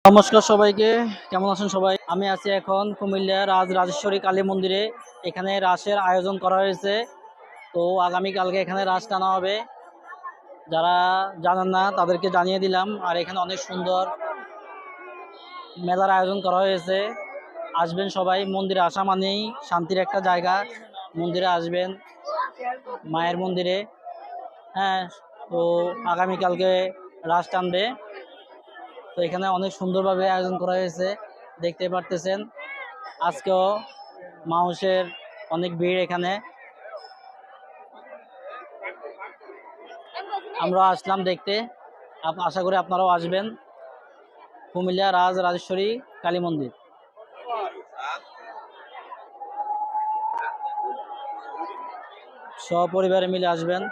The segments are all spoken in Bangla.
নমস্কার সবাইকে, কেমন আছেন সবাই? আমি আছি এখন কুমিল্লা রাজরাজেশ্বরী কালী মন্দিরে। এখানে রাসের আয়োজন করা হয়েছে। তো আগামীকালকে এখানে রাস টানা হবে। যারা জানেন না তাদেরকে জানিয়ে দিলাম। আর এখানে অনেক সুন্দর মেলার আয়োজন করা হয়েছে। আসবেন সবাই। মন্দিরে আসা মানেই শান্তির একটা জায়গা। মন্দিরে আসবেন, মায়ের মন্দিরে। হ্যাঁ, তো আগামীকালকে রাস টানবে। তো এখানে অনেক সুন্দরভাবে আয়োজন করা হয়েছে, দেখতে পারতেছেন। আজকেও মানুষের অনেক ভিড় এখানে। আমরা আসলাম দেখতে, আশা করি আপনারাও আসবেন। কুমিল্লা রাজরাজেশ্বরী কালী মন্দির সপরিবারে মিলে আসবেন।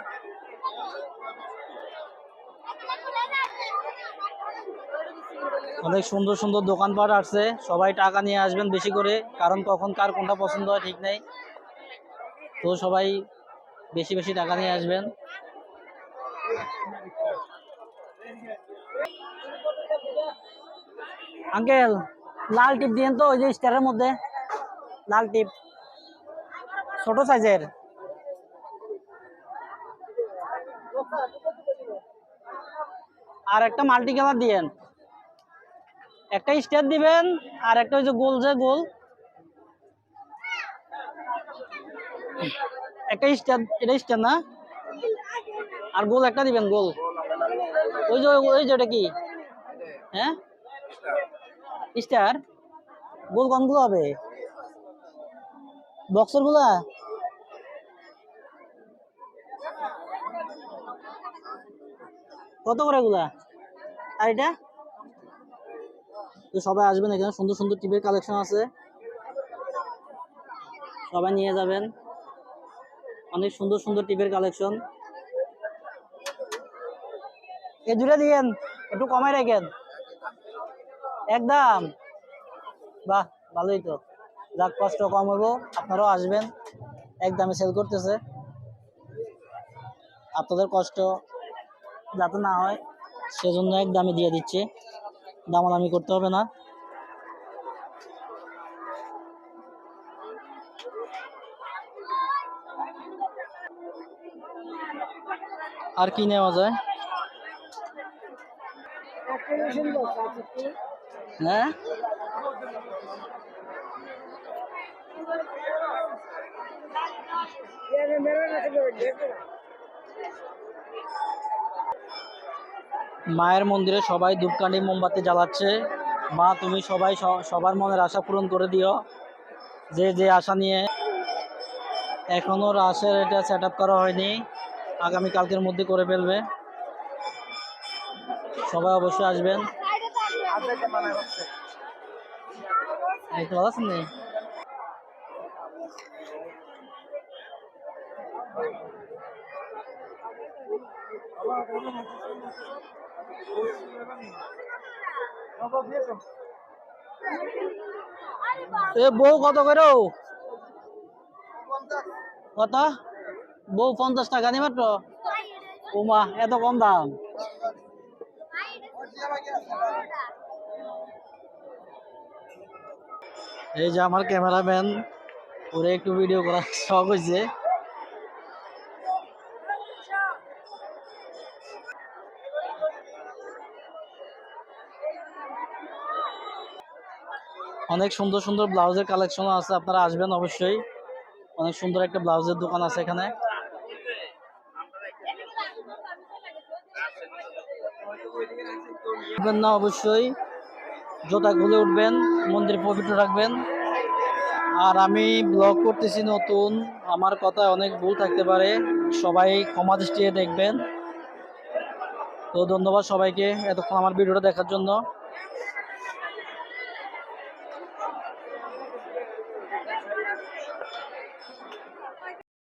অনেক সুন্দর সুন্দর দোকানপাট আসছে। সবাই টাকা নিয়ে আসবেন বেশি করে, কারণ কখন কার কোনটা পছন্দ হয় ঠিক নেই। তো সবাই বেশি বেশি টাকা নিয়ে আসবেন। আঙ্কেল, লাল টিপ দিয়েন তো, ওই যে স্টারের মধ্যে লাল টিপ, ছোট সাইজের। আর একটা মাল্টি কালার দিয়েন। একটা স্টার দিবেন, আর একটা ওই যে গোল, যে গোল একটা স্টার, এটা স্টার না? আর গোল একটা দিবেন, গোল। ওই যে ওটা কি? হ্যাঁ, স্টার। গোল কোনগুলো হবে? বক্সের গুলা? কত করে এগুলা? আর এটা? তো সবাই আসবেন, এখানে সুন্দর সুন্দর টিভির কালেকশন আছে, সবাই নিয়ে যাবেন। অনেক সুন্দর সুন্দর টিভির কালেকশন। এই দুটো দিয়েন, একটু কমাই রাখেন। একদম? বাহ, ভালোই তো। যাক, কষ্ট কম হইব, আপনারাও আসবেন। একদমে সেল করতেছে, আপনাদের কষ্ট যাতে না হয় সেজন্য একদমে দিয়ে দিচ্ছে, দামাদামি করতে হবে না। আর কি নেওয়া যায়? হ্যাঁ, মায়ের মন্দিরে সবাই ধূপকাঠি মোমবাতি জ্বালাচ্ছে। মা, তুমি সবাই সবার মনের আশা পূরণ করে দিও, যে যে আশা নিয়ে। এখনো রাসের এটা সেট আপ করা হয়নি, আগামীকালকের মধ্যে করে ফেলবে। সবাই অবশ্যই আসবেন। এই তো ভালো আছেন নি? এ বউ কত করে? কত? বউ 50 টাকা নি মাত্র? ওমা, এত কম দাম! এই যে আমার ক্যামেরাম্যান, ওরে একটু ভিডিও করা শখ হয়েছে। অনেক সুন্দর সুন্দর ব্লাউজের কালেকশন আছে, আপনারা আসবেন অবশ্যই। অনেক সুন্দর একটা ব্লাউজের দোকান আছে এখানে। না, অবশ্যই জুতা খুলে উঠবেন, মন্দির পবিত্র রাখবেন। আর আমি ব্লগ করতেছি নতুন, আমার কথায় অনেক ভুল থাকতে পারে, সবাই ক্ষমা দৃষ্টিতে দেখবেন। তো ধন্যবাদ সবাইকে এতক্ষণ আমার ভিডিওটা দেখার জন্য।